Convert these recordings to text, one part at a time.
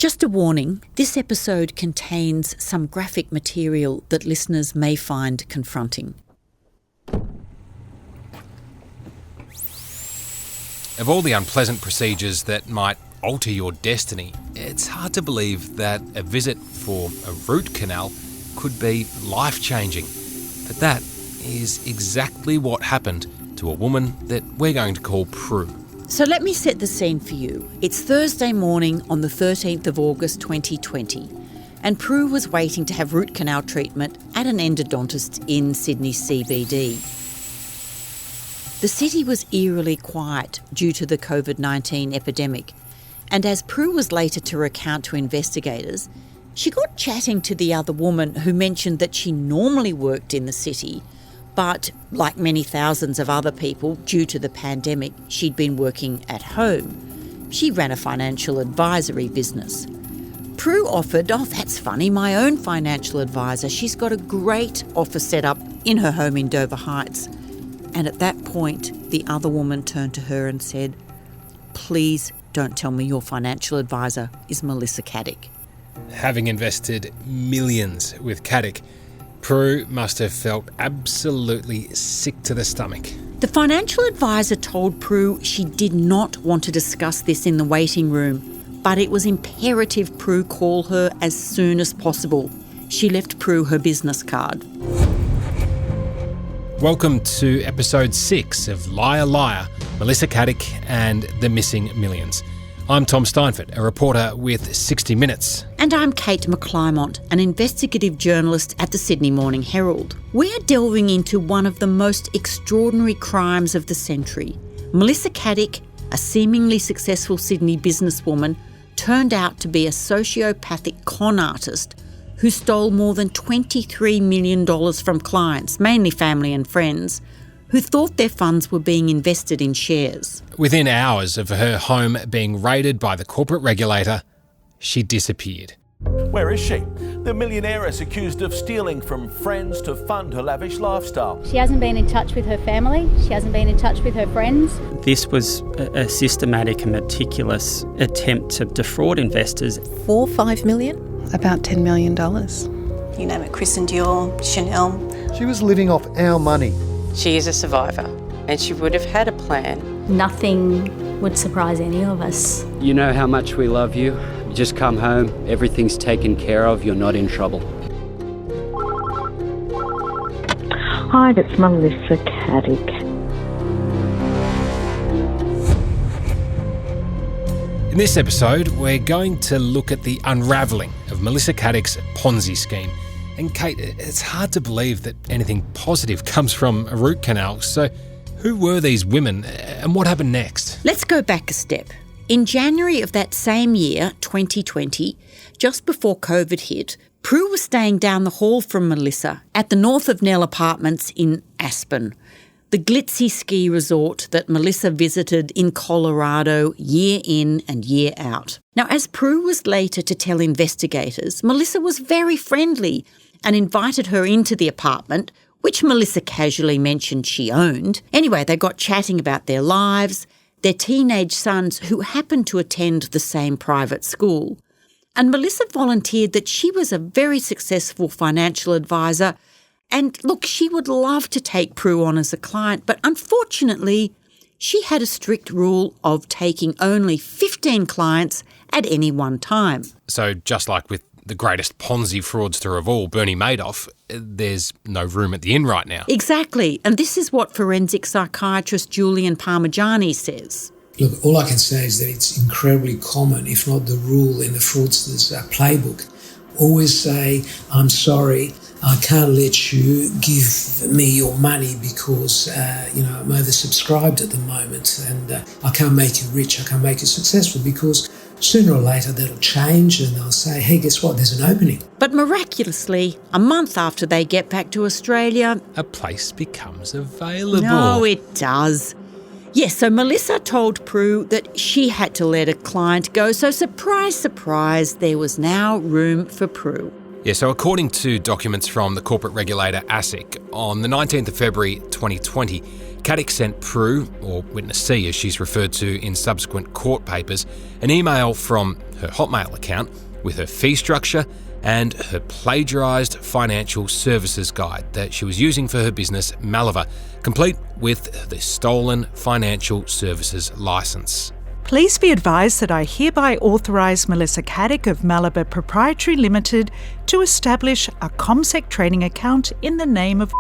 Just a warning, this episode contains some graphic material that listeners may find confronting. Of all the unpleasant procedures that might alter your destiny, it's hard to believe that a visit for a root canal could be life-changing. But that is exactly what happened to a woman that we're going to call Prue. So let me set the scene for you. It's Thursday morning on the 13th of August 2020, and Prue was waiting to have root canal treatment at an endodontist in Sydney CBD. The city was eerily quiet due to the COVID-19 epidemic, and as Prue was later to recount to investigators, she got chatting to the other woman who mentioned that she normally worked in the city, but like many thousands of other people, due to the pandemic, she'd been working at home. She ran a financial advisory business. Prue offered, "Oh, that's funny, my own financial advisor. She's got a great office set up in her home in Dover Heights." And at that point, the other woman turned to her and said, "Please don't tell me your financial advisor is Melissa Caddick." Having invested millions with Caddick, Prue must have felt absolutely sick to the stomach. The financial advisor told Prue she did not want to discuss this in the waiting room, but it was imperative Prue call her as soon as possible. She left Prue her business card. Welcome to episode 6 of Liar Liar, Melissa Caddick and the Missing Millions. I'm Tom Steinfort, a reporter with 60 Minutes. And I'm Kate McClymont, an investigative journalist at the Sydney Morning Herald. We're delving into one of the most extraordinary crimes of the century. Melissa Caddick, a seemingly successful Sydney businesswoman, turned out to be a sociopathic con artist who stole more than $23 million from clients, mainly family and friends, who thought their funds were being invested in shares. Within hours of her home being raided by the corporate regulator, she disappeared. Where is she? The millionaire accused of stealing from friends to fund her lavish lifestyle. She hasn't been in touch with her family. She hasn't been in touch with her friends. This was a systematic and meticulous attempt to defraud investors. 4 or 5 million? About $10 million. You name it, Christian Dior, Chanel. She was living off our money. She is a survivor and she would have had a plan. Nothing would surprise any of us. You know how much we love you. You just come home, everything's taken care of, you're not in trouble. Hi, that's Melissa Caddick. In this episode, we're going to look at the unravelling of Melissa Caddick's Ponzi scheme. And Kate, it's hard to believe that anything positive comes from a root canal. So who were these women and what happened next? Let's go back a step. In January of that same year, 2020, just before COVID hit, Prue was staying down the hall from Melissa at the North of Nell Apartments in Aspen, the glitzy ski resort that Melissa visited in Colorado year in and year out. Now, as Prue was later to tell investigators, Melissa was very friendly and invited her into the apartment, which Melissa casually mentioned she owned. Anyway, they got chatting about their lives, their teenage sons who happened to attend the same private school. And Melissa volunteered that she was a very successful financial advisor. And look, she would love to take Prue on as a client, but unfortunately, she had a strict rule of taking only 15 clients at any one time. So just like with the greatest Ponzi fraudster of all, Bernie Madoff, there's no room at the inn right now. Exactly. And this is what forensic psychiatrist Julian Parmigiani says. Look, all I can say is that it's incredibly common, if not the rule in the fraudster's playbook. Always say, "I'm sorry, I can't let you give me your money because, I'm oversubscribed at the moment and I can't make you rich, I can't make you successful," because sooner or later that'll change and they'll say, "Hey, guess what, there's an opening." But miraculously, a month after they get back to Australia, a place becomes available. No, it does. Yes, so Melissa told Prue that she had to let a client go, so surprise, surprise, there was now room for Prue. Yeah, so according to documents from the corporate regulator ASIC, on the 19th of February 2020, Caddick sent Prue, or Witness C as she's referred to in subsequent court papers, an email from her Hotmail account with her fee structure and her plagiarised financial services guide that she was using for her business Malabar, complete with the stolen financial services licence. Please be advised that I hereby authorise Melissa Caddick of Malabar Proprietary Limited to establish a ComSec trading account in the name of...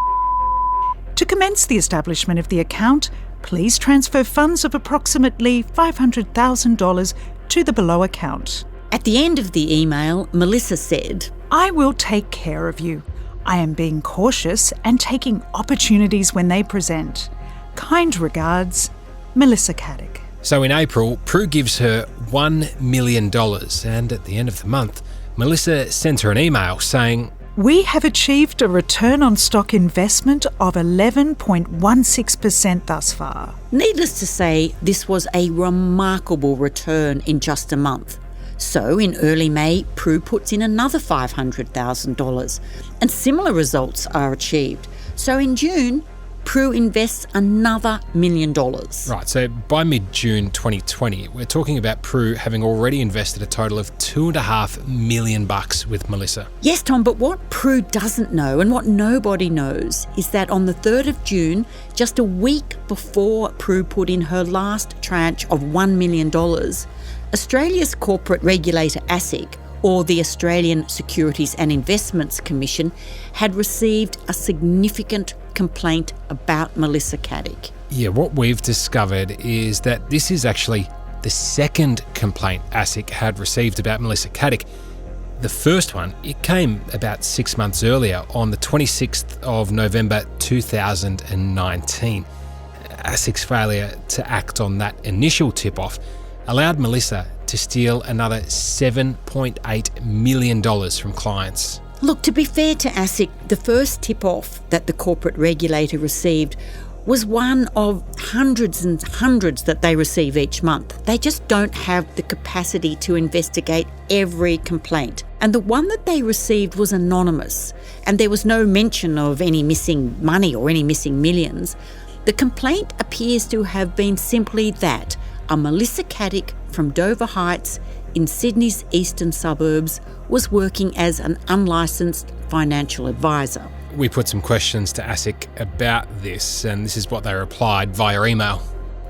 To commence the establishment of the account, please transfer funds of approximately $500,000 to the below account. At the end of the email, Melissa said, I will take care of you. I am being cautious and taking opportunities when they present. Kind regards, Melissa Caddick. So in April, Prue gives her $1 million, and at the end of the month, Melissa sends her an email saying, We have achieved a return on stock investment of 11.16% thus far. Needless to say, this was a remarkable return in just a month. So in early May, Prue puts in another $500,000 and similar results are achieved. So in June, Prue invests another $1 million. Right, so by mid-June 2020, we're talking about Prue having already invested a total of $2.5 million with Melissa. Yes, Tom, but what Prue doesn't know and what nobody knows is that on the 3rd of June, just a week before Prue put in her last tranche of $1 million, Australia's corporate regulator ASIC, or the Australian Securities and Investments Commission, had received a significant complaint about Melissa Caddick. Yeah, what we've discovered is that this is actually the second complaint ASIC had received about Melissa Caddick. The first one, it came about 6 months earlier on the 26th of November 2019. ASIC's failure to act on that initial tip-off allowed Melissa to steal another $7.8 million from clients. Look, to be fair to ASIC, the first tip-off that the corporate regulator received was one of hundreds and hundreds that they receive each month. They just don't have the capacity to investigate every complaint. And the one that they received was anonymous, and there was no mention of any missing money or any missing millions. The complaint appears to have been simply that a Melissa Caddick from Dover Heights in Sydney's eastern suburbs was working as an unlicensed financial advisor. We put some questions to ASIC about this, and this is what they replied via email.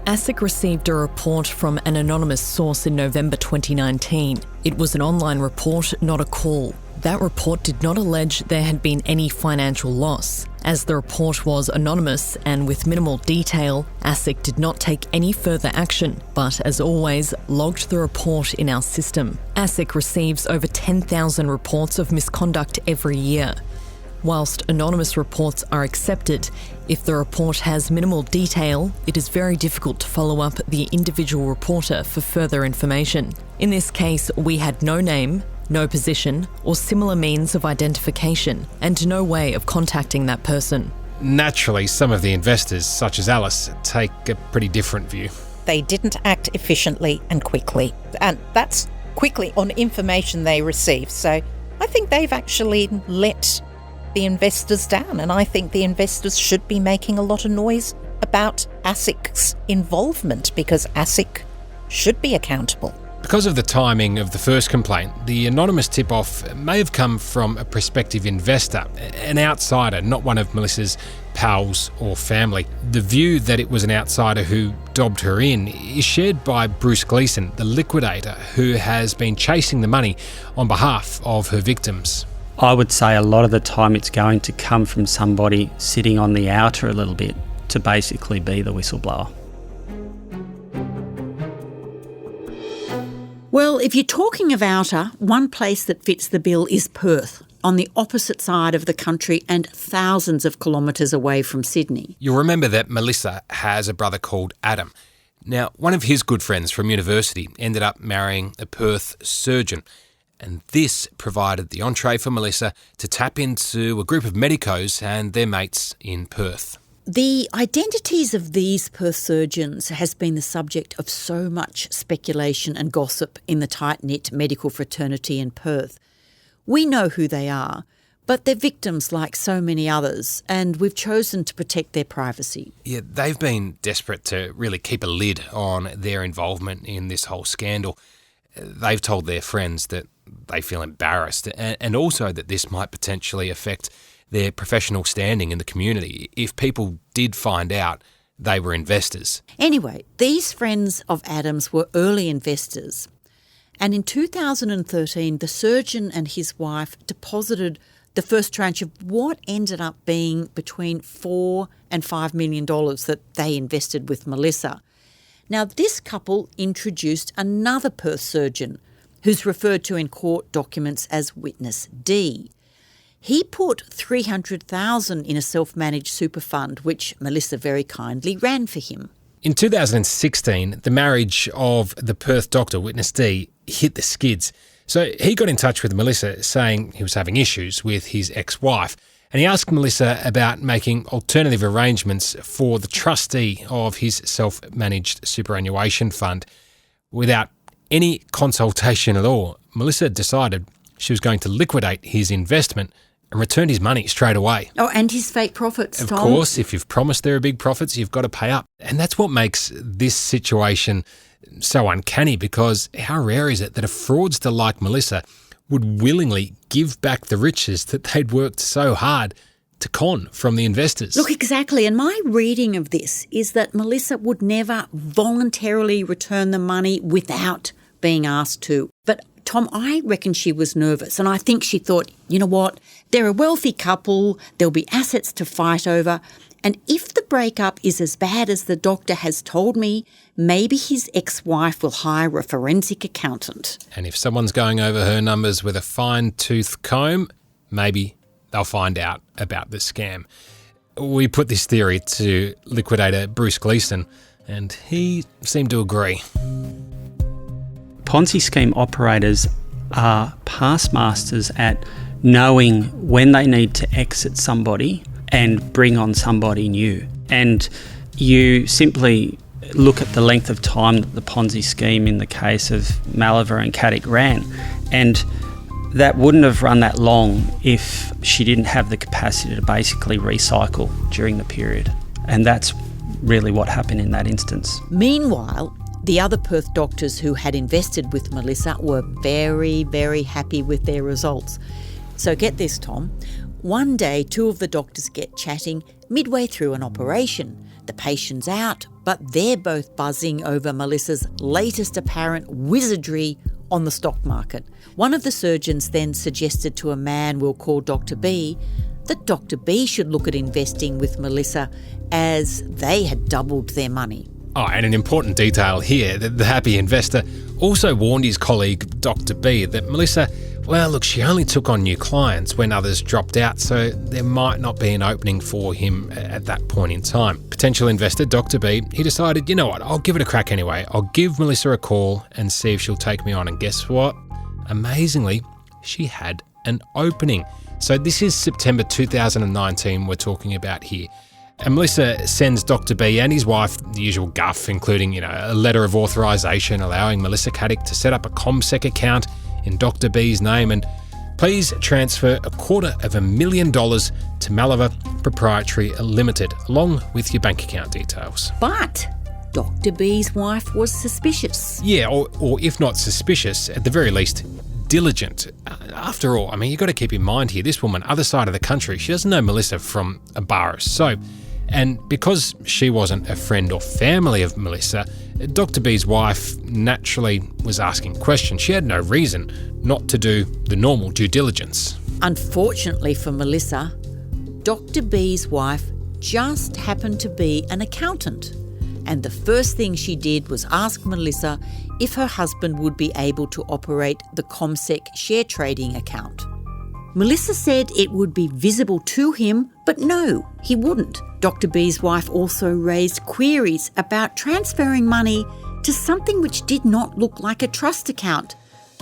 ASIC received a report from an anonymous source in November 2019. It was an online report, not a call. That report did not allege there had been any financial loss. As the report was anonymous and with minimal detail, ASIC did not take any further action, but as always, logged the report in our system. ASIC receives over 10,000 reports of misconduct every year. Whilst anonymous reports are accepted, if the report has minimal detail, it is very difficult to follow up the individual reporter for further information. In this case, we had no name, no position or similar means of identification, and no way of contacting that person. Naturally, some of the investors, such as Alice, take a pretty different view. They didn't act efficiently and quickly, and that's quickly on information they received. So I think they've actually let the investors down, and I think the investors should be making a lot of noise about ASIC's involvement, because ASIC should be accountable. Because of the timing of the first complaint, the anonymous tip-off may have come from a prospective investor, an outsider, not one of Melissa's pals or family. The view that it was an outsider who dobbed her in is shared by Bruce Gleeson, the liquidator, who has been chasing the money on behalf of her victims. I would say a lot of the time it's going to come from somebody sitting on the outer a little bit to basically be the whistleblower. Well, if you're talking of outer, one place that fits the bill is Perth, on the opposite side of the country and thousands of kilometres away from Sydney. You'll remember that Melissa has a brother called Adam. Now, one of his good friends from university ended up marrying a Perth surgeon, and this provided the entree for Melissa to tap into a group of medicos and their mates in Perth. The identities of these Perth surgeons has been the subject of so much speculation and gossip in the tight-knit medical fraternity in Perth. We know who they are, But they're victims like so many others, and we've chosen to protect their privacy. Yeah, they've been desperate to really keep a lid on their involvement in this whole scandal. They've told their friends that they feel embarrassed and also that this might potentially affect their professional standing in the community if people did find out they were investors. Anyway, these friends of Adam's were early investors, and in 2013 the surgeon and his wife deposited the first tranche of what ended up being between $4 and $5 million that they invested with Melissa. Now, this couple introduced another Perth surgeon who's referred to in court documents as Witness D. He put $300,000 in a self-managed super fund, which Melissa very kindly ran for him. In 2016, the marriage of the Perth doctor, Witness D, hit the skids. So he got in touch with Melissa saying he was having issues with his ex-wife, and he asked Melissa about making alternative arrangements for the trustee of his self-managed superannuation fund. Without any consultation at all, Melissa decided she was going to liquidate his investment and return his money straight away. Oh, and his fake profits, Tom. Of course, if you've promised there are big profits, you've got to pay up. And that's what makes this situation so uncanny, because how rare is it that a fraudster like Melissa would willingly give back the riches that they'd worked so hard to con from the investors? Look, exactly. And my reading of this is that Melissa would never voluntarily return the money without being asked to. But Tom, I reckon she was nervous, and I think she thought, you know what, they're a wealthy couple, there'll be assets to fight over, and if the breakup is as bad as the doctor has told me, maybe his ex-wife will hire a forensic accountant. And if someone's going over her numbers with a fine-tooth comb, maybe they'll find out about the scam. We put this theory to liquidator Bruce Gleeson, and he seemed to agree. Ponzi scheme operators are past masters at knowing when they need to exit somebody and bring on somebody new. And you simply look at the length of time that the Ponzi scheme in the case of Malaver and Caddick ran, and that wouldn't have run that long if she didn't have the capacity to basically recycle during the period. And that's really what happened in that instance. Meanwhile, the other Perth doctors who had invested with Melissa were very, very happy with their results. So get this, Tom. One day, two of the doctors get chatting midway through an operation. The patient's out, but they're both buzzing over Melissa's latest apparent wizardry on the stock market. One of the surgeons then suggested to a man we'll call Dr. B that Dr. B should look at investing with Melissa as they had doubled their money. Oh, and an important detail here, that the happy investor also warned his colleague Dr. B that Melissa, well, look, she only took on new clients when others dropped out, so there might not be an opening for him at that point in time. Potential investor Dr. B, he decided, you know what, I'll give it a crack anyway. I'll give Melissa a call and see if she'll take me on. And guess what? Amazingly, she had an opening. So this is September 2019 we're talking about here. And Melissa sends Dr. B and his wife the usual guff, including, a letter of authorisation allowing Melissa Caddick to set up a CommSec account in Dr. B's name, and please transfer $250,000 to Malaver Proprietary Limited, along with your bank account details. But Dr. B's wife was suspicious. Yeah, or if not suspicious, at the very least, diligent. After all, you've got to keep in mind here, this woman, other side of the country, she doesn't know Melissa from a bar of soap. And because she wasn't a friend or family of Melissa, Dr. B's wife naturally was asking questions. She had no reason not to do the normal due diligence. Unfortunately for Melissa, Dr. B's wife just happened to be an accountant. And the first thing she did was ask Melissa if her husband would be able to operate the CommSec share trading account. Melissa said it would be visible to him, but no, he wouldn't. Dr. B's wife also raised queries about transferring money to something which did not look like a trust account.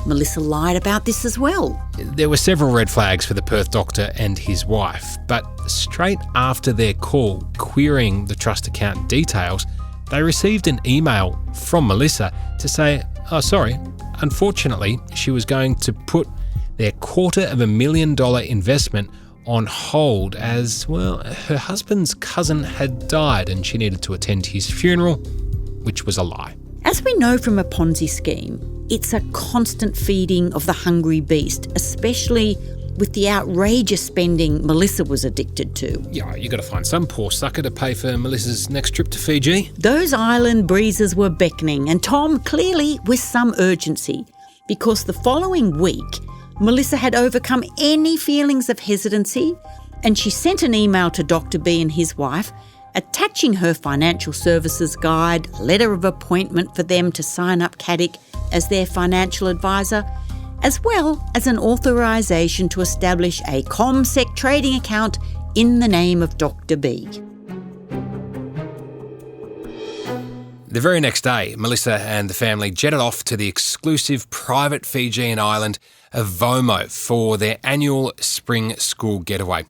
Melissa lied about this as well. There were several red flags for the Perth doctor and his wife, but straight after their call querying the trust account details, they received an email from Melissa to say, oh, sorry, unfortunately, she was going to put their $250,000 investment on hold as, well, her husband's cousin had died and she needed to attend his funeral, which was a lie. As we know from a Ponzi scheme, it's a constant feeding of the hungry beast, especially with the outrageous spending Melissa was addicted to. Yeah, you got to find some poor sucker to pay for Melissa's next trip to Fiji. Those island breezes were beckoning, and Tom clearly with some urgency, because the following week, Melissa had overcome any feelings of hesitancy, and she sent an email to Dr. B and his wife, attaching her financial services guide, a letter of appointment for them to sign up Caddick as their financial advisor, as well as an authorisation to establish a CommSec trading account in the name of Dr. B. The very next day, Melissa and the family jetted off to the exclusive private Fijian island of Vomo for their annual spring school getaway.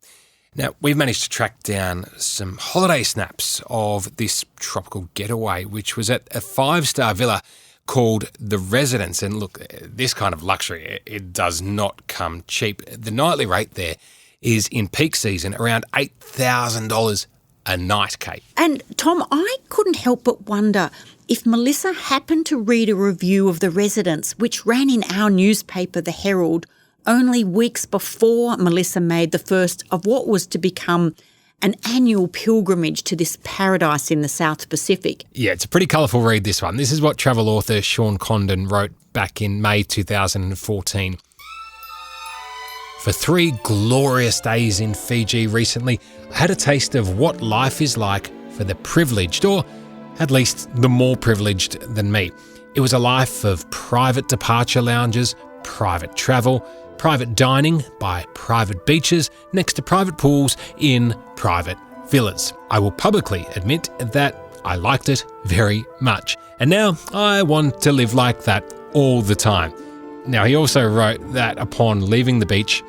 Now, we've managed to track down some holiday snaps of this tropical getaway, which was at a 5-star villa called The Residence. And look, this kind of luxury, it does not come cheap. The nightly rate there is, in peak season, around $8,000 a night, Kate. And Tom, I couldn't help but wonder if Melissa happened to read a review of The Residence, which ran in our newspaper, The Herald, only weeks before Melissa made the first of what was to become an annual pilgrimage to this paradise in the South Pacific. Yeah, it's a pretty colourful read, this one. This is what travel author Sean Condon wrote back in May 2014. For 3 glorious days in Fiji recently, I had a taste of what life is like for the privileged, or at least the more privileged than me. It was a life of private departure lounges, private travel, private dining by private beaches, next to private pools in private villas. I will publicly admit that I liked it very much, and now I want to live like that all the time. Now, he also wrote that upon leaving the beach,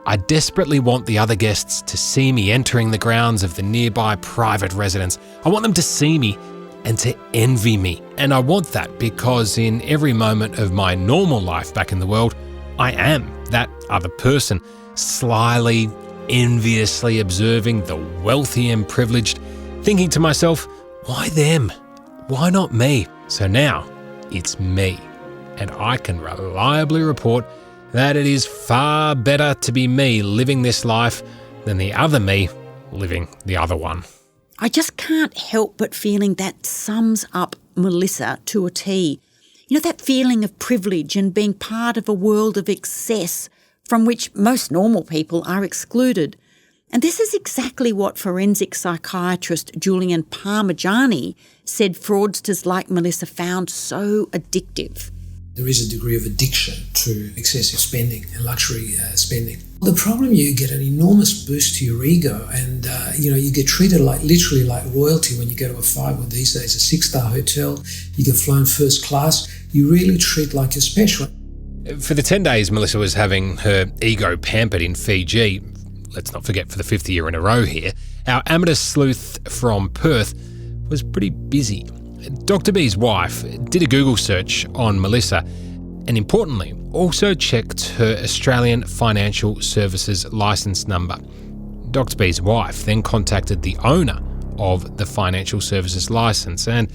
I desperately want the other guests to see me entering the grounds of the nearby private residence. I want them to see me and to envy me. And I want that because in every moment of my normal life back in the world, I am that other person, slyly, enviously observing the wealthy and privileged, thinking to myself, why them? Why not me? So now it's me. And I can reliably report that it is far better to be me living this life than the other me living the other one. I just can't help but feeling that sums up Melissa to a T. You know, that feeling of privilege and being part of a world of excess from which most normal people are excluded. And this is exactly what forensic psychiatrist Julian Parmigiani said fraudsters like Melissa found so addictive. There is a degree of addiction to excessive spending and luxury spending. The problem, you get an enormous boost to your ego, and you get treated literally like royalty when you go to these days, a 6-star hotel. You get flown first class. You really treat like you're special. For the 10 days Melissa was having her ego pampered in Fiji, let's not forget for the 5th year in a row here, our amateur sleuth from Perth was pretty busy. Dr. B's wife did a Google search on Melissa and, importantly, also checked her Australian Financial Services licence number. Dr. B's wife then contacted the owner of the Financial Services licence and,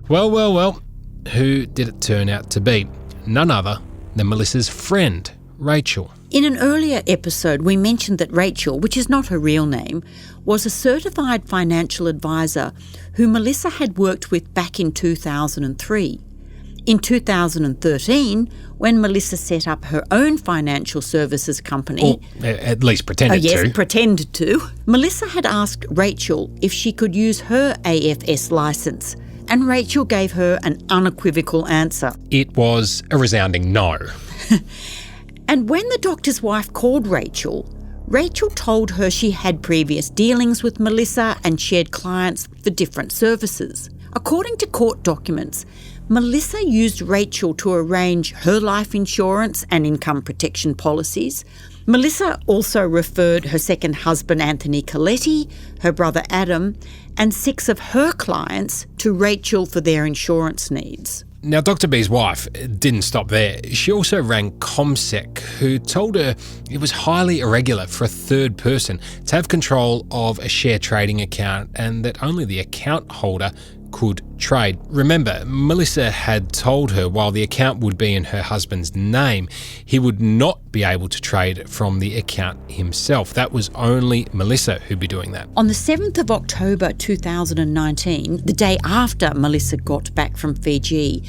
well, who did it turn out to be? None other than Melissa's friend, Rachel. In an earlier episode, we mentioned that Rachel, which is not her real name, was a certified financial advisor who Melissa had worked with back in 2003. In 2013, when Melissa set up her own financial services company... Or at least pretended to. Pretended to. Melissa had asked Rachel if she could use her AFS licence, and Rachel gave her an unequivocal answer. It was a resounding no. And when the doctor's wife called Rachel told her she had previous dealings with Melissa and shared clients for different services. According to court documents, Melissa used Rachel to arrange her life insurance and income protection policies. Melissa also referred her second husband, Anthony Coletti, her brother Adam, and 6 of her clients to Rachel for their insurance needs. Now, Dr. B's wife didn't stop there. She also rang CommSec, who told her it was highly irregular for a third person to have control of a share trading account and that only the account holder could trade. Remember, Melissa had told her while the account would be in her husband's name, he would not be able to trade from the account himself. That was only Melissa who'd be doing that. On the 7th of October 2019, the day after Melissa got back from Fiji,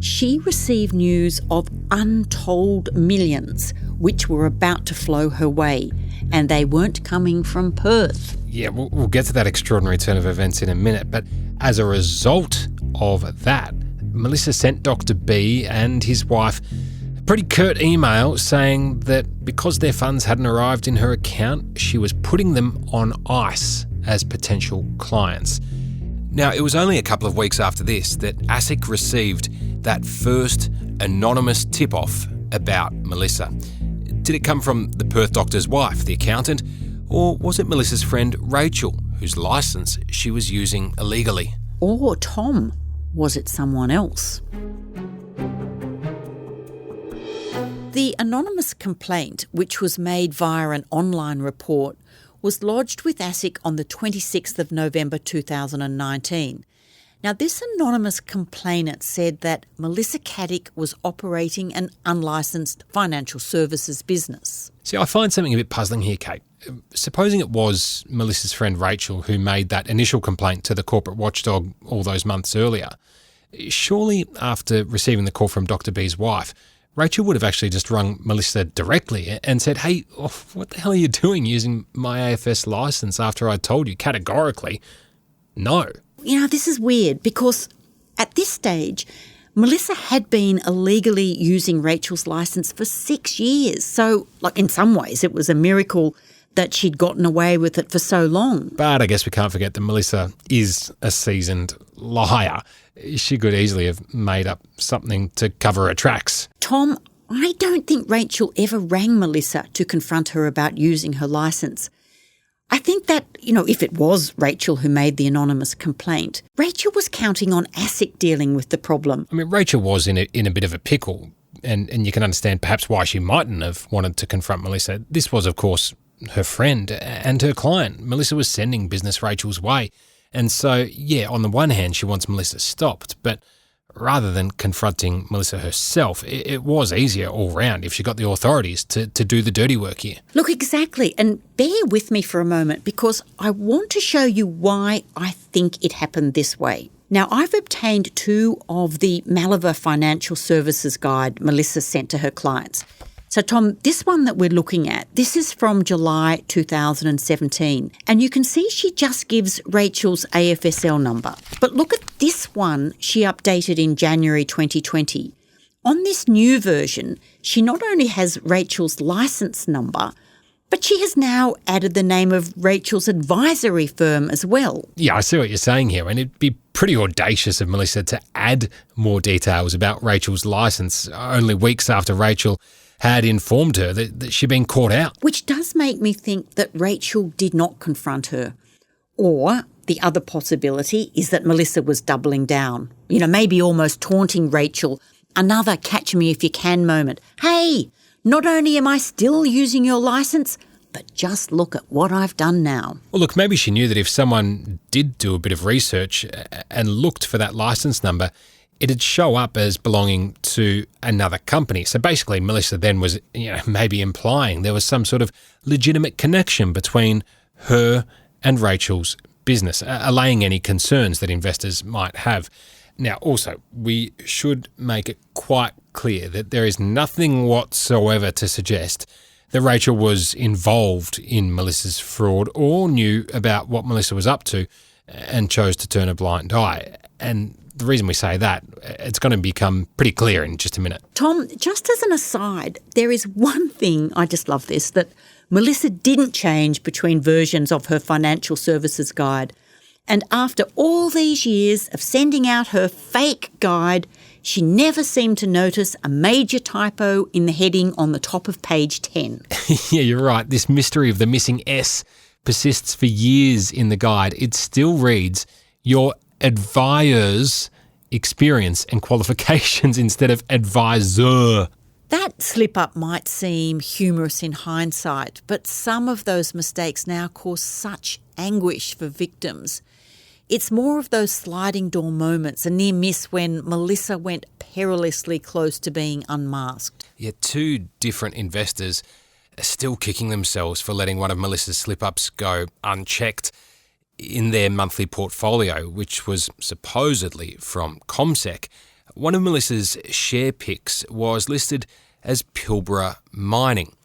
she received news of untold millions which were about to flow her way, and they weren't coming from Perth. Yeah, we'll get to that extraordinary turn of events in a minute, but as a result of that, Melissa sent Dr. B and his wife a pretty curt email saying that because their funds hadn't arrived in her account, she was putting them on ice as potential clients. Now, it was only a couple of weeks after this that ASIC received that first anonymous tip-off about Melissa. Did it come from the Perth doctor's wife, the accountant, or was it Melissa's friend Rachel, whose licence she was using illegally? Or Tom? Was it someone else? The anonymous complaint, which was made via an online report, was lodged with ASIC on the 26th of November 2019. Now, this anonymous complainant said that Melissa Caddick was operating an unlicensed financial services business. See, I find something a bit puzzling here, Kate. Supposing it was Melissa's friend Rachel who made that initial complaint to the corporate watchdog all those months earlier, surely after receiving the call from Dr. B's wife, Rachel would have actually just rung Melissa directly and said, hey, what the hell are you doing using my AFS licence after I told you categorically no? You know, this is weird because at this stage, Melissa had been illegally using Rachel's licence for 6 years. So, in some ways, it was a miracle that she'd gotten away with it for so long. But I guess we can't forget that Melissa is a seasoned liar. She could easily have made up something to cover her tracks. Tom, I don't think Rachel ever rang Melissa to confront her about using her licence. I think that, if it was Rachel who made the anonymous complaint, Rachel was counting on ASIC dealing with the problem. I mean, Rachel was in a bit of a pickle, and you can understand perhaps why she mightn't have wanted to confront Melissa. This was, of course, her friend and her client. Melissa was sending business Rachel's way. And so, yeah, on the one hand, she wants Melissa stopped, but rather than confronting Melissa herself, it was easier all round if she got the authorities to do the dirty work here. Look, exactly. And bear with me for a moment because I want to show you why I think it happened this way. Now, I've obtained 2 of the Malabar Financial Services Guide Melissa sent to her clients. So, Tom, this one that we're looking at, this is from July 2017. And you can see she just gives Rachel's AFSL number. But look at this one she updated in January 2020. On this new version, she not only has Rachel's licence number, but she has now added the name of Rachel's advisory firm as well. Yeah, I see what you're saying here, and it'd be pretty audacious of Melissa to add more details about Rachel's licence only weeks after Rachel had informed her that she'd been caught out. Which does make me think that Rachel did not confront her. Or the other possibility is that Melissa was doubling down, maybe almost taunting Rachel. Another catch me if you can moment. Hey, not only am I still using your licence, but just look at what I've done now. Well, look, maybe she knew that if someone did do a bit of research and looked for that licence number, it'd show up as belonging to another company. So basically, Melissa then was, maybe implying there was some sort of legitimate connection between her and Rachel's business, allaying any concerns that investors might have. Now, also, we should make it quite clear that there is nothing whatsoever to suggest that Rachel was involved in Melissa's fraud or knew about what Melissa was up to and chose to turn a blind eye. And the reason we say that, it's going to become pretty clear in just a minute. Tom, just as an aside, there is one thing, I just love this, that Melissa didn't change between versions of her financial services guide. And after all these years of sending out her fake guide, she never seemed to notice a major typo in the heading on the top of page 10. Yeah, you're right. This mystery of the missing S persists for years in the guide. It still reads, your advisors experience and qualifications instead of advisor. That slip-up might seem humorous in hindsight, but some of those mistakes now cause such anguish for victims. It's more of those sliding door moments, a near miss when Melissa went perilously close to being unmasked. Yet two different investors are still kicking themselves for letting one of Melissa's slip-ups go unchecked in their monthly portfolio, which was supposedly from CommSec. One of Melissa's share picks was listed as Pilbara Mining.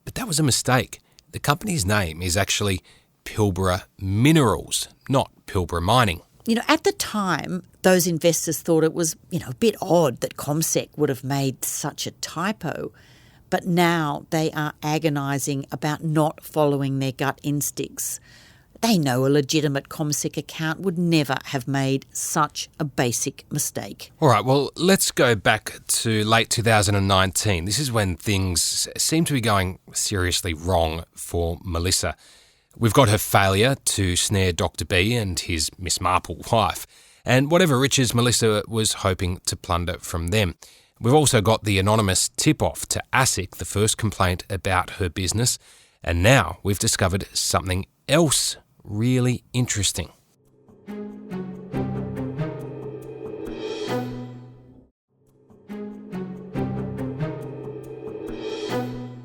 But that was a mistake. The company's name is actually Pilbara Minerals, not Pilbara Mining. At the time, those investors thought it was, a bit odd that CommSec would have made such a typo. But now they are agonising about not following their gut instincts. They know a legitimate CommSec account would never have made such a basic mistake. All right, well, let's go back to late 2019. This is when things seem to be going seriously wrong for Melissa. We've got her failure to snare Dr. B and his Miss Marple wife, and whatever riches Melissa was hoping to plunder from them. We've also got the anonymous tip-off to ASIC, the first complaint about her business, and now we've discovered something else really interesting.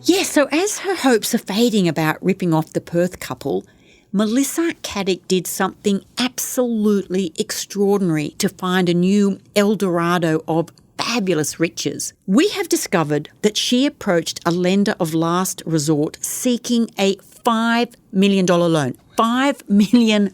Yeah, so as her hopes are fading about ripping off the Perth couple, Melissa Caddick did something absolutely extraordinary to find a new El Dorado of fabulous riches. We have discovered that she approached a lender of last resort seeking a $5 million loan. $5 million.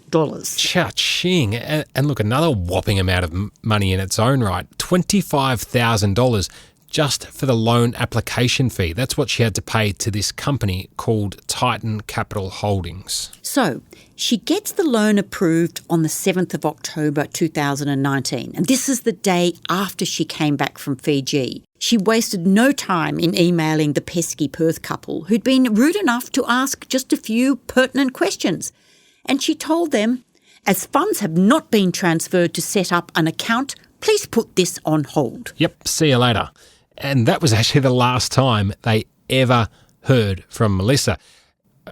Cha-ching. And look, another whopping amount of money in its own right. $25,000 just for the loan application fee. That's what she had to pay to this company called Titan Capital Holdings. So she gets the loan approved on the 7th of October 2019. And this is the day after she came back from Fiji. She wasted no time in emailing the pesky Perth couple who'd been rude enough to ask just a few pertinent questions. And she told them, as funds have not been transferred to set up an account, please put this on hold. Yep, see you later. And that was actually the last time they ever heard from Melissa.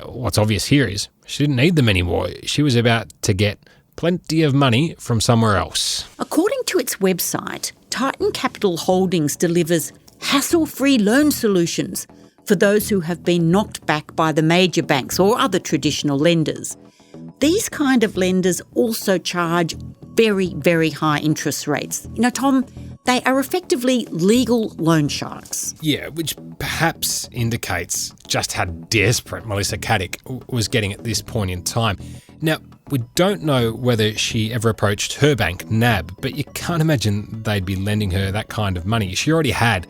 What's obvious here is she didn't need them anymore. She was about to get plenty of money from somewhere else. According to its website, Titan Capital Holdings delivers hassle-free loan solutions for those who have been knocked back by the major banks or other traditional lenders. These kind of lenders also charge very, very high interest rates. Tom, they are effectively legal loan sharks. Yeah, which perhaps indicates just how desperate Melissa Caddick was getting at this point in time. Now, we don't know whether she ever approached her bank, NAB, but you can't imagine they'd be lending her that kind of money. She already had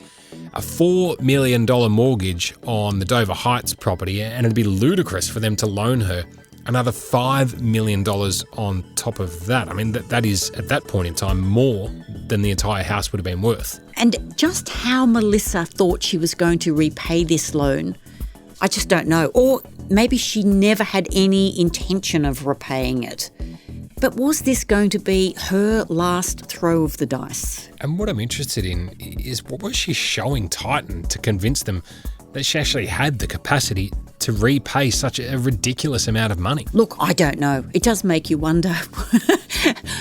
a $4 million mortgage on the Dover Heights property, and it'd be ludicrous for them to loan her another $5 million on top of that. I mean, that is, at that point in time, more than the entire house would have been worth. And just how Melissa thought she was going to repay this loan, I just don't know. Or maybe she never had any intention of repaying it. But was this going to be her last throw of the dice? And what I'm interested in is what was she showing Titan to convince them that she actually had the capacity to repay such a ridiculous amount of money? Look, I don't know. It does make you wonder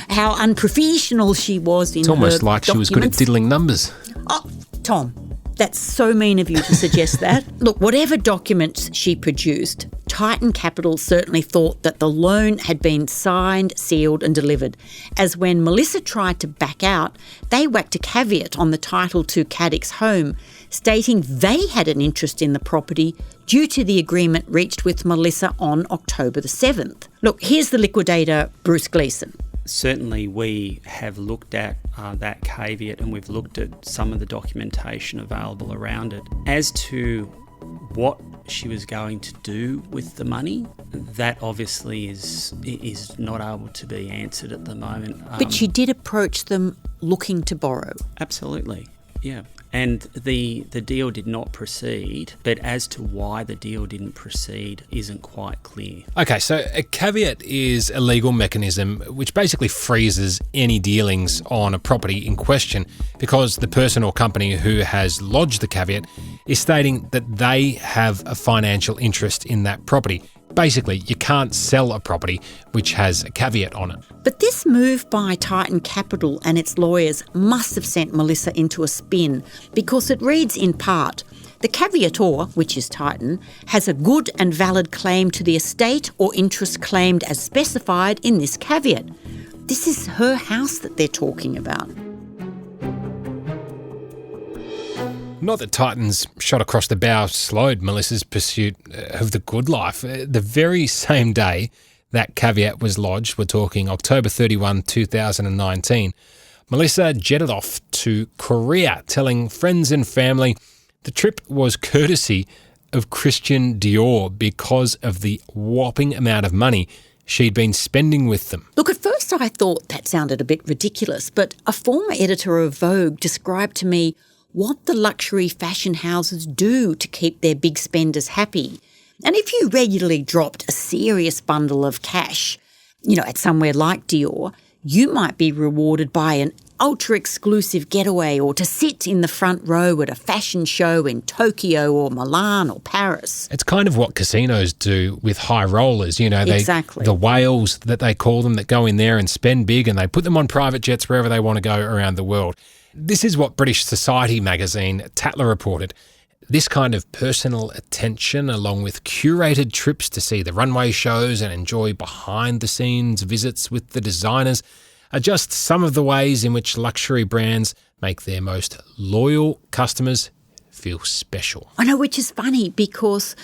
how unprofessional she was in her It's almost like documents. She was good at diddling numbers. Oh, Tom, that's so mean of you to suggest that. Look, whatever documents she produced, Titan Capital certainly thought that the loan had been signed, sealed and delivered, as when Melissa tried to back out, they whacked a caveat on the title to Caddick's home, stating they had an interest in the property due to the agreement reached with Melissa on October the 7th. Look, here's the liquidator, Bruce Gleeson. Certainly we have looked at that caveat, and we've looked at some of the documentation available around it. As to what she was going to do with the money, that obviously is not able to be answered at the moment. But she did approach them looking to borrow. Absolutely, yeah. And the deal did not proceed, but as to why the deal didn't proceed isn't quite clear. Okay, so a caveat is a legal mechanism which basically freezes any dealings on a property in question because the person or company who has lodged the caveat is stating that they have a financial interest in that property. Basically, you can't sell a property which has a caveat on it. But this move by Titan Capital and its lawyers must have sent Melissa into a spin because it reads in part, the caveator, which is Titan, has a good and valid claim to the estate or interest claimed as specified in this caveat. This is her house that they're talking about. Not that Titan's shot across the bow slowed Melissa's pursuit of the good life. The very same day that caveat was lodged, we're talking October 31, 2019, Melissa jetted off to Korea, telling friends and family the trip was courtesy of Christian Dior because of the whopping amount of money she'd been spending with them. Look, at first I thought that sounded a bit ridiculous, but a former editor of Vogue described to me what the luxury fashion houses do to keep their big spenders happy. And if you regularly dropped a serious bundle of cash, at somewhere like Dior, you might be rewarded by an ultra-exclusive getaway or to sit in the front row at a fashion show in Tokyo or Milan or Paris. It's kind of what casinos do with high rollers, Exactly. The whales that they call them that go in there and spend big and they put them on private jets wherever they want to go around the world. This is what British Society magazine Tatler reported. This kind of personal attention, along with curated trips to see the runway shows and enjoy behind-the-scenes visits with the designers, are just some of the ways in which luxury brands make their most loyal customers feel special. I know, which is funny because,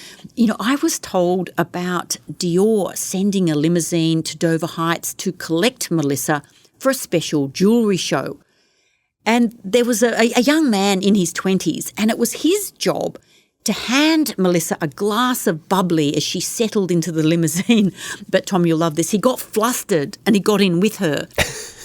I was told about Dior sending a limousine to Dover Heights to collect Melissa for a special jewellery show. And there was a young man in his 20s, and it was his job to hand Melissa a glass of bubbly as she settled into the limousine. But Tom, you'll love this. He got flustered and he got in with her.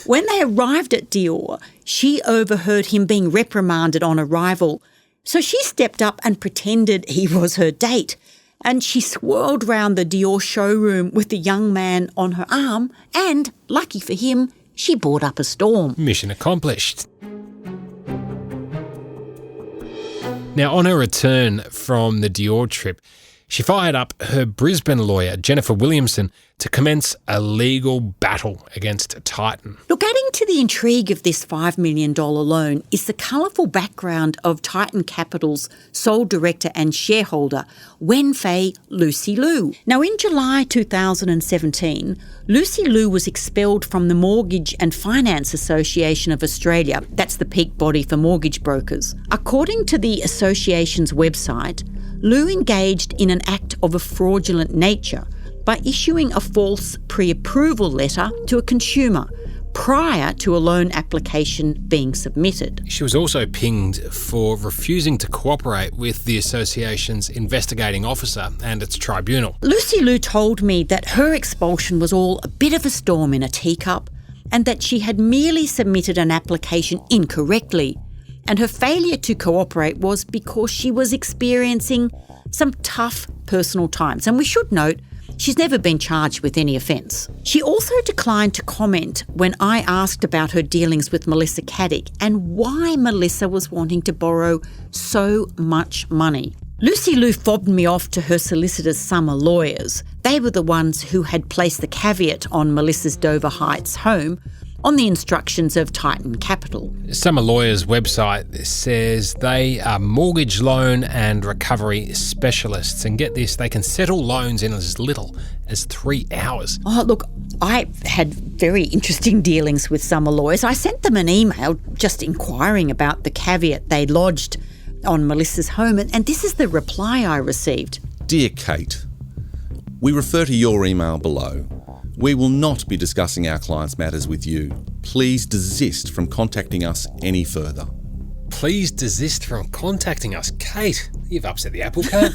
When they arrived at Dior, she overheard him being reprimanded on arrival. So she stepped up and pretended he was her date. And she swirled round the Dior showroom with the young man on her arm. And, lucky for him, she brought up a storm. Mission accomplished. Now, on her return from the Dior trip, she fired up her Brisbane lawyer, Jennifer Williamson, to commence a legal battle against Titan. Look, adding to the intrigue of this $5 million loan is the colourful background of Titan Capital's sole director and shareholder, Fray Lucy Liu. Now, in July 2017, Lucy Liu was expelled from the Mortgage and Finance Association of Australia. That's the peak body for mortgage brokers. According to the association's website, Liu engaged in an act of a fraudulent nature by issuing a false pre-approval letter to a consumer prior to a loan application being submitted. She was also pinged for refusing to cooperate with the association's investigating officer and its tribunal. Lucy Liu told me that her expulsion was all a bit of a storm in a teacup and that she had merely submitted an application incorrectly, and her failure to cooperate was because she was experiencing some tough personal times. And we should note, she's never been charged with any offence. She also declined to comment when I asked about her dealings with Melissa Caddick and why Melissa was wanting to borrow so much money. Lucy Liu fobbed me off to her solicitor's summer lawyers. They were the ones who had placed the caveat on Melissa's Dover Heights home on the instructions of Titan Capital. Summer Lawyers' website says they are mortgage loan and recovery specialists. And get this, they can settle loans in as little as 3 hours. Oh, look, I had very interesting dealings with Summer Lawyers. I sent them an email just inquiring about the caveat they lodged on Melissa's home, and this is the reply I received. Dear Kate, we refer to your email below. We will not be discussing our clients' matters with you. Please desist from contacting us any further. Please desist from contacting us. Kate, you've upset the apple cart.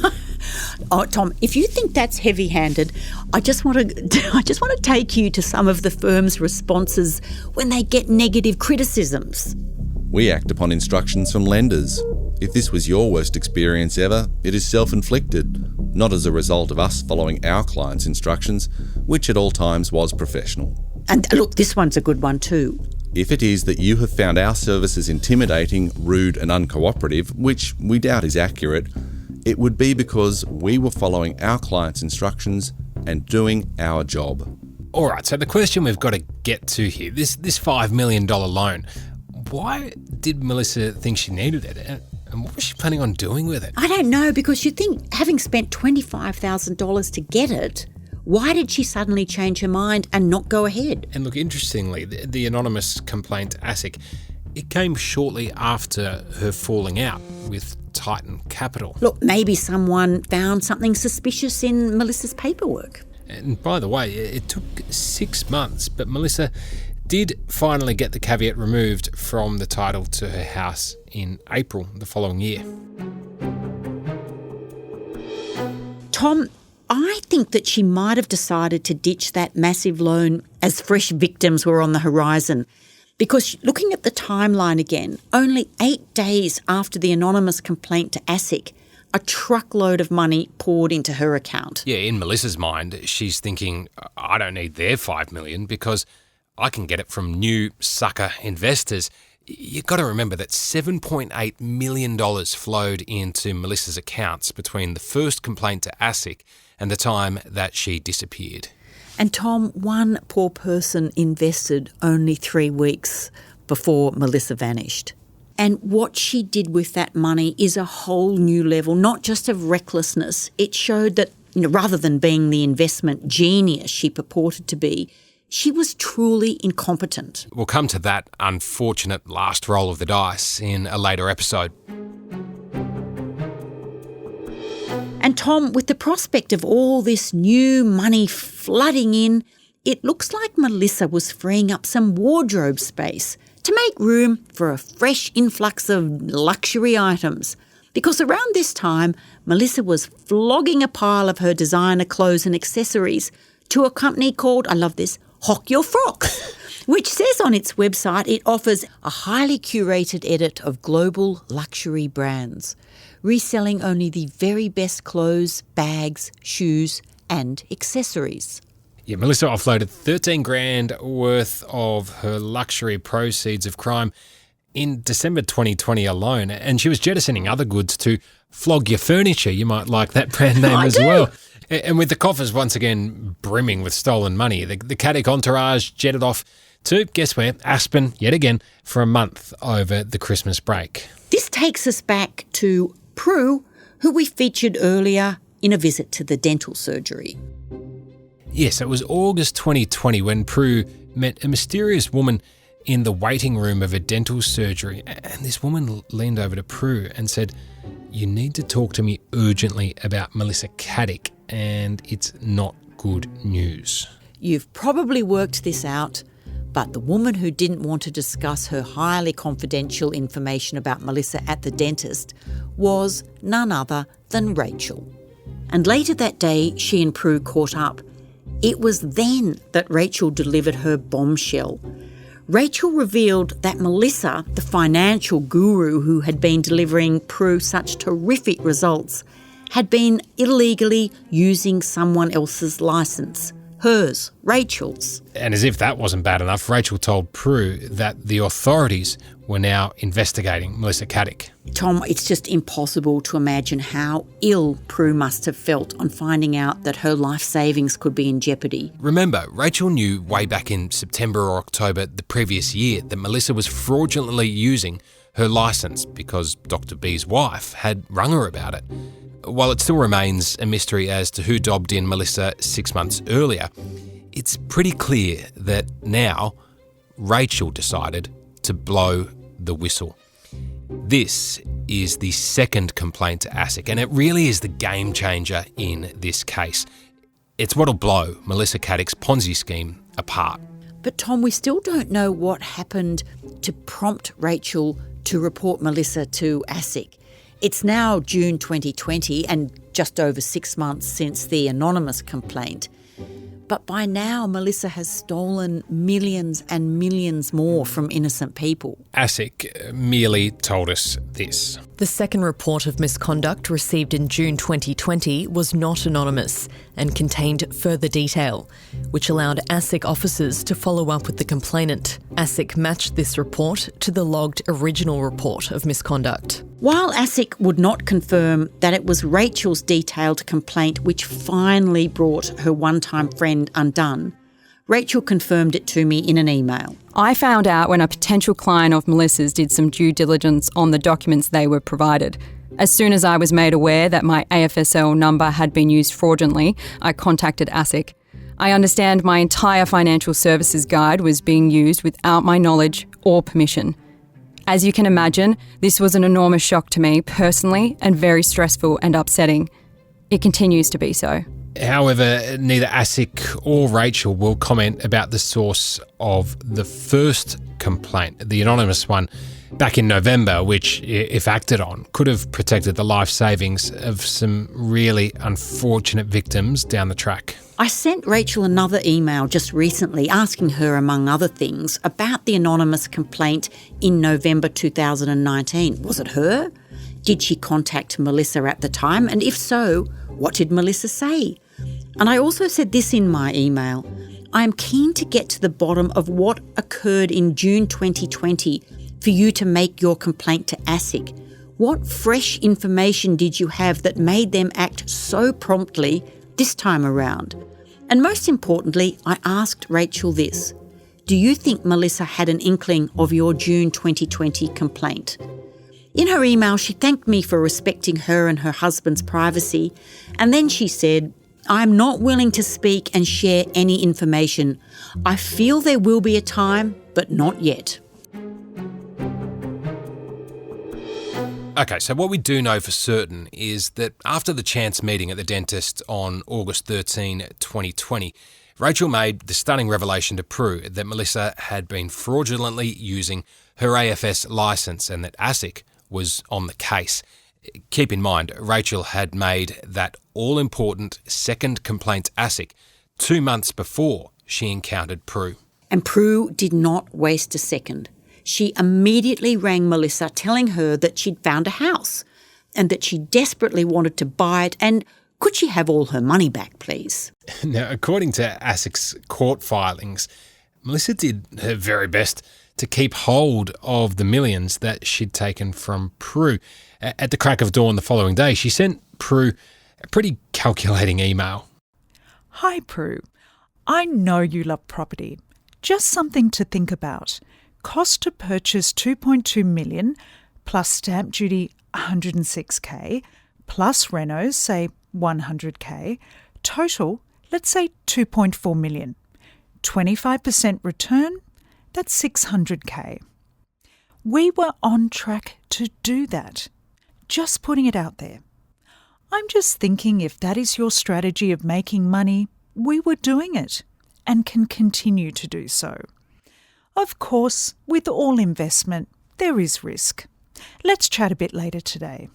Oh, Tom, if you think that's heavy-handed, I just want to take you to some of the firm's responses when they get negative criticisms. We act upon instructions from lenders. If this was your worst experience ever, it is self-inflicted, not as a result of us following our client's instructions, which at all times was professional. And look, this one's a good one too. If it is that you have found our services intimidating, rude and uncooperative, which we doubt is accurate, it would be because we were following our client's instructions and doing our job. All right, so the question we've got to get to here, this $5 million loan, why did Melissa think she needed it? And what was she planning on doing with it? I don't know, because you'd think, having spent $25,000 to get it, why did she suddenly change her mind and not go ahead? And look, interestingly, the anonymous complaint to ASIC, it came shortly after her falling out with Titan Capital. Look, maybe someone found something suspicious in Melissa's paperwork. And by the way, it took 6 months, but Melissa did finally get the caveat removed from the title to her house in April the following year. Tom, I think that she might have decided to ditch that massive loan as fresh victims were on the horizon. Because looking at the timeline again, only 8 days after the anonymous complaint to ASIC, a truckload of money poured into her account. Yeah, in Melissa's mind, she's thinking, I don't need their $5 million because I can get it from new sucker investors. You've got to remember that $7.8 million flowed into Melissa's accounts between the first complaint to ASIC and the time that she disappeared. And Tom, one poor person invested only 3 weeks before Melissa vanished. And what she did with that money is a whole new level, not just of recklessness. It showed that, rather than being the investment genius she purported to be, she was truly incompetent. We'll come to that unfortunate last roll of the dice in a later episode. And Tom, with the prospect of all this new money flooding in, it looks like Melissa was freeing up some wardrobe space to make room for a fresh influx of luxury items. Because around this time, Melissa was flogging a pile of her designer clothes and accessories to a company called, I love this, Hock Your Frock, which says on its website it offers a highly curated edit of global luxury brands, reselling only the very best clothes, bags, shoes and accessories. Yeah, Melissa offloaded $13,000 worth of her luxury proceeds of crime in December 2020 alone, and she was jettisoning other goods to Flog Your Furniture. You might like that brand name as well. And with the coffers once again brimming with stolen money, the Caddick entourage jetted off to, guess where, Aspen yet again for a month over the Christmas break. This takes us back to Prue, who we featured earlier in a visit to the dental surgery. Yes, it was August 2020 when Prue met a mysterious woman in the waiting room of a dental surgery, and this woman leaned over to Prue and said, "You need to talk to me urgently about Melissa Caddick, and it's not good news." You've probably worked this out, but the woman who didn't want to discuss her highly confidential information about Melissa at the dentist was none other than Rachel. And later that day, she and Prue caught up. It was then that Rachel delivered her bombshell. Rachel revealed that Melissa, the financial guru who had been delivering Prue such terrific results, had been illegally using someone else's licence. Hers, Rachel's. And as if that wasn't bad enough, Rachel told Prue that the authorities were now investigating Melissa Caddick. Tom, it's just impossible to imagine how ill Prue must have felt on finding out that her life savings could be in jeopardy. Remember, Rachel knew way back in September or October the previous year that Melissa was fraudulently using her licence because Dr. B's wife had rung her about it. While it still remains a mystery as to who dobbed in Melissa 6 months earlier, it's pretty clear that now Rachel decided to blow the whistle. This is the second complaint to ASIC, and it really is the game changer in this case. It's what'll blow Melissa Caddick's Ponzi scheme apart. But Tom, we still don't know what happened to prompt Rachel to report Melissa to ASIC. It's now June 2020 and just over 6 months since the anonymous complaint. But by now, Melissa has stolen millions and millions more from innocent people. ASIC merely told us this. The second report of misconduct received in June 2020 was not anonymous and contained further detail, which allowed ASIC officers to follow up with the complainant. ASIC matched this report to the logged original report of misconduct. While ASIC would not confirm that it was Rachel's detailed complaint which finally brought her one-time friend undone, Rachel confirmed it to me in an email. I found out when a potential client of Melissa's did some due diligence on the documents they were provided. As soon as I was made aware that my AFSL number had been used fraudulently, I contacted ASIC. I understand my entire financial services guide was being used without my knowledge or permission. As you can imagine, this was an enormous shock to me personally and very stressful and upsetting. It continues to be so. However, neither ASIC or Rachel will comment about the source of the first complaint, the anonymous one, back in November, which, if acted on, could have protected the life savings of some really unfortunate victims down the track. I sent Rachel another email just recently asking her, among other things, about the anonymous complaint in November 2019. Was it her? Did she contact Melissa at the time? And if so, what did Melissa say? And I also said this in my email. I am keen to get to the bottom of what occurred in June 2020 for you to make your complaint to ASIC. What fresh information did you have that made them act so promptly this time around? And most importantly, I asked Rachel this. Do you think Melissa had an inkling of your June 2020 complaint? In her email, she thanked me for respecting her and her husband's privacy, and then she said, I am not willing to speak and share any information. I feel there will be a time, but not yet. Okay, so what we do know for certain is that after the chance meeting at the dentist on August 13, 2020, Rachel made the stunning revelation to Prue that Melissa had been fraudulently using her AFS licence and that ASIC was on the case. Keep in mind, Rachel had made that all-important second complaint to ASIC 2 months before she encountered Prue. And Prue did not waste a second. She immediately rang Melissa telling her that she'd found a house and that she desperately wanted to buy it and could she have all her money back, please? Now, according to ASIC's court filings, Melissa did her very best to keep hold of the millions that she'd taken from Prue. At the crack of dawn the following day, she sent Prue a pretty calculating email. Hi, Prue. I know you love property. Just something to think about. Cost to purchase $2.2 million, plus stamp duty $106,000, plus renos, say $100,000, total, let's say $2.4 million. 25% return, that's $600,000. We were on track to do that. Just putting it out there. I'm just thinking if that is your strategy of making money, we were doing it and can continue to do so. Of course, with all investment, there is risk. Let's chat a bit later today.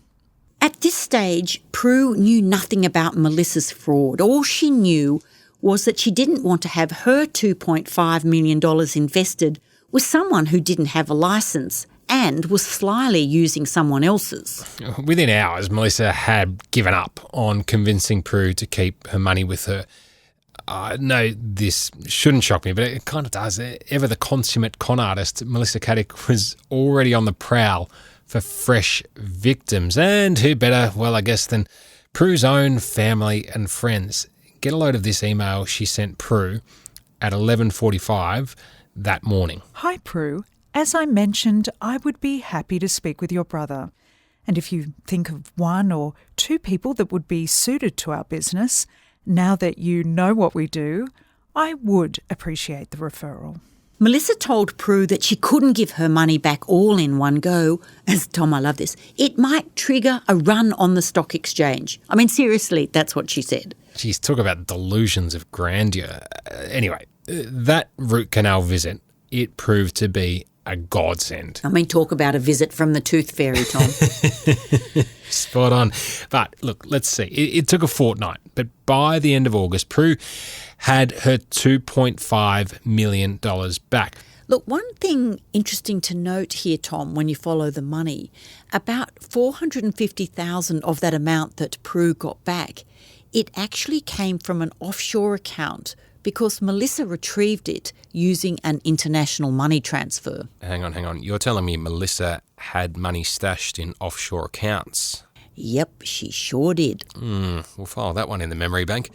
At this stage, Prue knew nothing about Melissa's fraud. All she knew was that she didn't want to have her $2.5 million invested with someone who didn't have a licence and was slyly using someone else's. Within hours, Melissa had given up on convincing Prue to keep her money with her. No, this shouldn't shock me, but it kind of does. Ever the consummate con artist, Melissa Caddick was already on the prowl for fresh victims. And who better, well, I guess, than Prue's own family and friends. Get a load of this email she sent Prue at 11:45 that morning. Hi, Prue. As I mentioned, I would be happy to speak with your brother. And if you think of one or two people that would be suited to our business, now that you know what we do, I would appreciate the referral. Melissa told Prue that she couldn't give her money back all in one go, as, Tom, I love this, it might trigger a run on the stock exchange. I mean, seriously, that's what she said. She's talk about delusions of grandeur. Anyway, that root canal visit, it proved to be a godsend. I mean, talk about a visit from the tooth fairy, Tom. Spot on. But look, let's see. It took a fortnight, but by the end of August, Prue had her $2.5 million back. Look, one thing interesting to note here, Tom, when you follow the money, about $450,000 of that amount that Prue got back, it actually came from an offshore account because Melissa retrieved it using an international money transfer. Hang on. You're telling me Melissa had money stashed in offshore accounts? Yep, she sure did. We'll file that one in the memory bank.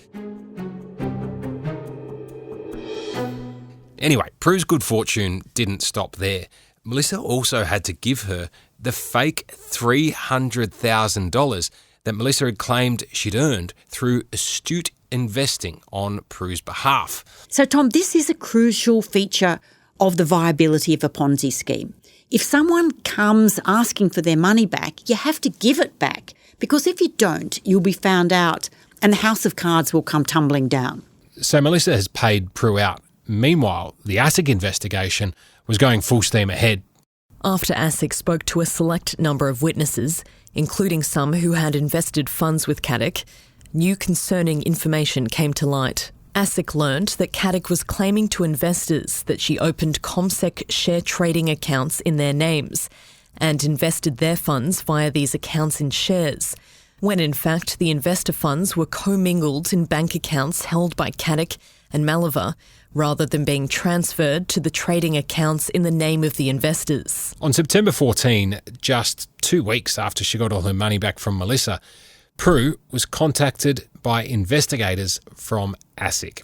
Anyway, Prue's good fortune didn't stop there. Melissa also had to give her the fake $300,000 that Melissa had claimed she'd earned through astute investing on Prue's behalf. So, Tom, this is a crucial feature of the viability of a Ponzi scheme. If someone comes asking for their money back, you have to give it back, because if you don't, you'll be found out and the house of cards will come tumbling down. So Melissa has paid Prue out. Meanwhile, the ASIC investigation was going full steam ahead. After ASIC spoke to a select number of witnesses, including some who had invested funds with Caddick, new concerning information came to light. ASIC learned that Caddick was claiming to investors that she opened CommSec share trading accounts in their names and invested their funds via these accounts in shares, when in fact the investor funds were commingled in bank accounts held by Caddick and Maliver, rather than being transferred to the trading accounts in the name of the investors. On September 14, just 2 weeks after she got all her money back from Melissa, Prue was contacted by investigators from ASIC.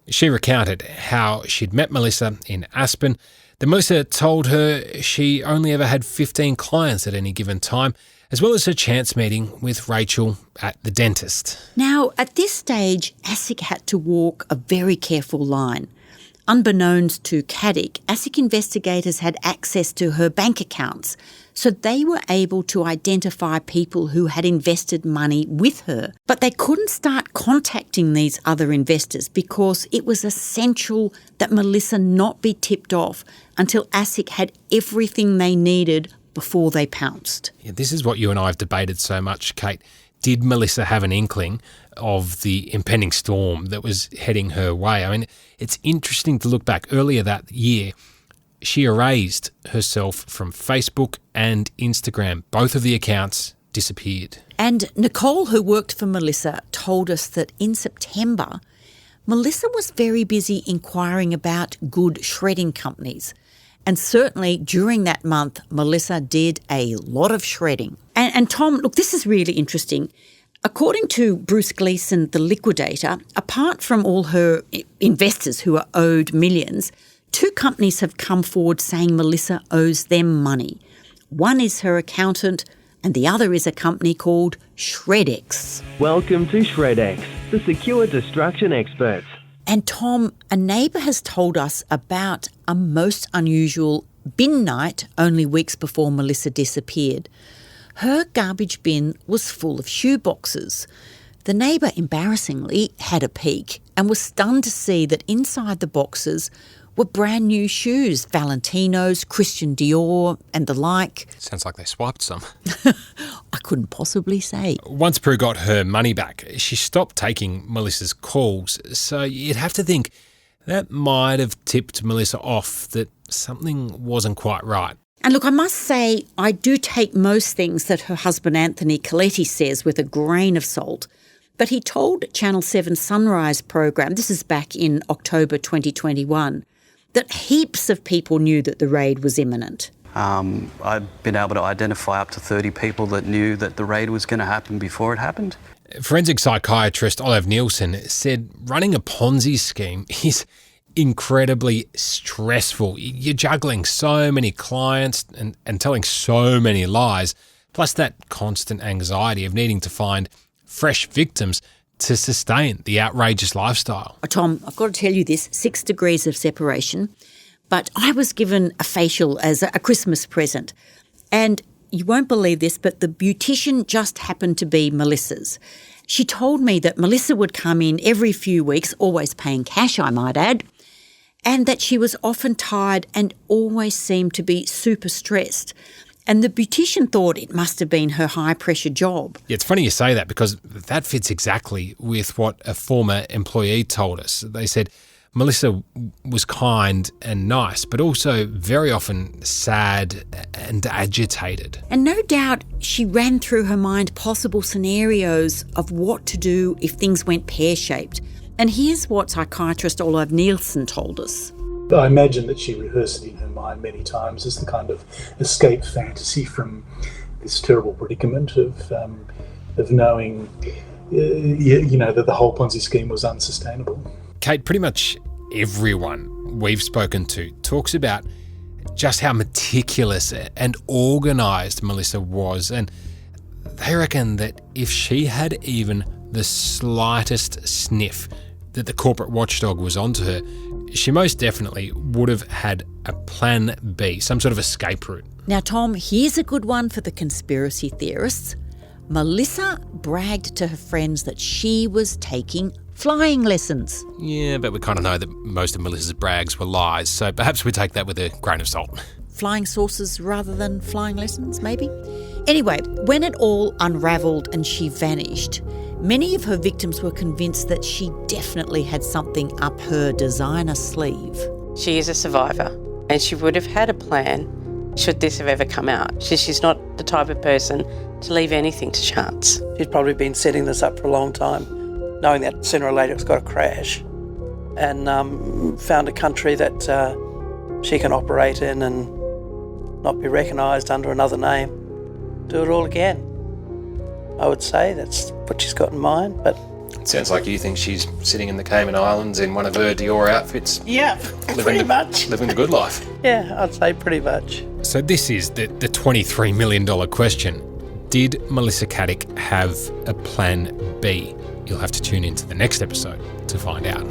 She recounted how she'd met Melissa in Aspen. Then Melissa told her she only ever had 15 clients at any given time, as well as her chance meeting with Rachel at the dentist. Now, at this stage, ASIC had to walk a very careful line. Unbeknownst to Caddick, ASIC investigators had access to her bank accounts, so they were able to identify people who had invested money with her. But they couldn't start contacting these other investors because it was essential that Melissa not be tipped off until ASIC had everything they needed before they pounced. Yeah, this is what you and I have debated so much, Kate. Did Melissa have an inkling of the impending storm that was heading her way? I mean, it's interesting to look back. Earlier that year, she erased herself from Facebook and Instagram. Both of the accounts disappeared. And Nicole, who worked for Melissa, told us that in September, Melissa was very busy inquiring about good shredding companies. And certainly during that month, Melissa did a lot of shredding. And Tom, look, this is really interesting. According to Bruce Gleason, the liquidator, apart from all her investors who are owed millions, 2 companies have come forward saying Melissa owes them money. One is her accountant and the other is a company called Shredx. Welcome to Shredx, the secure destruction experts. And Tom, a neighbour has told us about a most unusual bin night only weeks before Melissa disappeared. Her garbage bin was full of shoe boxes. The neighbour embarrassingly had a peek and was stunned to see that inside the boxes were brand new shoes, Valentino's, Christian Dior and the like. Sounds like they swiped some. I couldn't possibly say. Once Prue got her money back, she stopped taking Melissa's calls, so you'd have to think that might have tipped Melissa off that something wasn't quite right. And look, I must say, I do take most things that her husband Anthony Coletti says with a grain of salt. But he told Channel 7 Sunrise program, this is back in October 2021, that heaps of people knew that the raid was imminent. I've been able to identify up to 30 people that knew that the raid was going to happen before it happened. Forensic psychiatrist Olive Nielsen said running a Ponzi scheme is incredibly stressful. You're juggling so many clients and telling so many lies, plus that constant anxiety of needing to find fresh victims to sustain the outrageous lifestyle. Tom, I've got to tell you this, 6 degrees of separation, but I was given a facial as a Christmas present. And you won't believe this, but the beautician just happened to be Melissa's. She told me that Melissa would come in every few weeks, always paying cash, I might add, and that she was often tired and always seemed to be super stressed. And the beautician thought it must have been her high-pressure job. Yeah, it's funny you say that because that fits exactly with what a former employee told us. They said Melissa was kind and nice, but also very often sad and agitated. And no doubt she ran through her mind possible scenarios of what to do if things went pear-shaped. And here's what psychiatrist Olav Nielsen told us. I imagine that she rehearsed it in her mind many times as the kind of escape fantasy from this terrible predicament of knowing, that the whole Ponzi scheme was unsustainable. Kate, pretty much everyone we've spoken to talks about just how meticulous and organised Melissa was, and they reckon that if she had even the slightest sniff that the corporate watchdog was onto her, she most definitely would have had a plan B, some sort of escape route. Now, Tom, here's a good one for the conspiracy theorists. Melissa bragged to her friends that she was taking flying lessons. Yeah, but we kind of know that most of Melissa's brags were lies, so perhaps we take that with a grain of salt. Flying saucers rather than flying lessons, maybe? Anyway, when it all unravelled and she vanished, many of her victims were convinced that she definitely had something up her designer sleeve. She is a survivor, and she would have had a plan should this have ever come out. She's not the type of person to leave anything to chance. She's probably been setting this up for a long time, knowing that sooner or later it's got to crash, and found a country that she can operate in and not be recognised under another name. Do it all again. I would say that's what she's got in mind, but... It sounds like you think she's sitting in the Cayman Islands in one of her Dior outfits. Yeah, pretty much. Living the good life. Yeah, I'd say pretty much. So this is the $23 million question. Did Melissa Caddick have a plan B? You'll have to tune into the next episode to find out.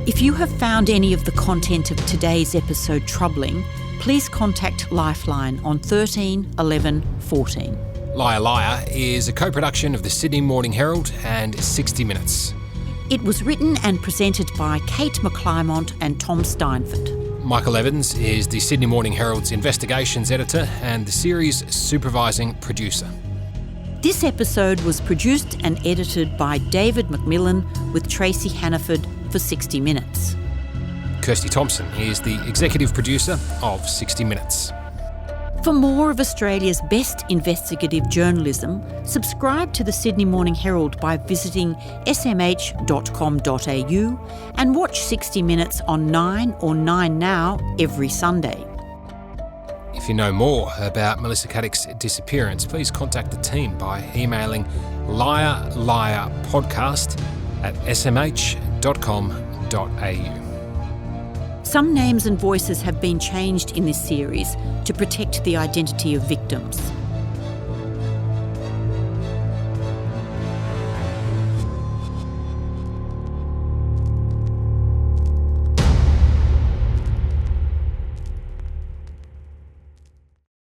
If you have found any of the content of today's episode troubling, please contact Lifeline on 13 11 14. Liar Liar is a co-production of the Sydney Morning Herald and 60 Minutes. It was written and presented by Kate McClymont and Tom Steinfort. Michael Evans is the Sydney Morning Herald's investigations editor and the series' supervising producer. This episode was produced and edited by David McMillan with Tracy Hannaford for 60 Minutes. Kirsty Thompson is the executive producer of 60 Minutes. For more of Australia's best investigative journalism, subscribe to the Sydney Morning Herald by visiting smh.com.au and watch 60 Minutes on 9 or 9 Now every Sunday. If you know more about Melissa Caddick's disappearance, please contact the team by emailing liarliarpodcast@smh.com.au. Some names and voices have been changed in this series to protect the identity of victims.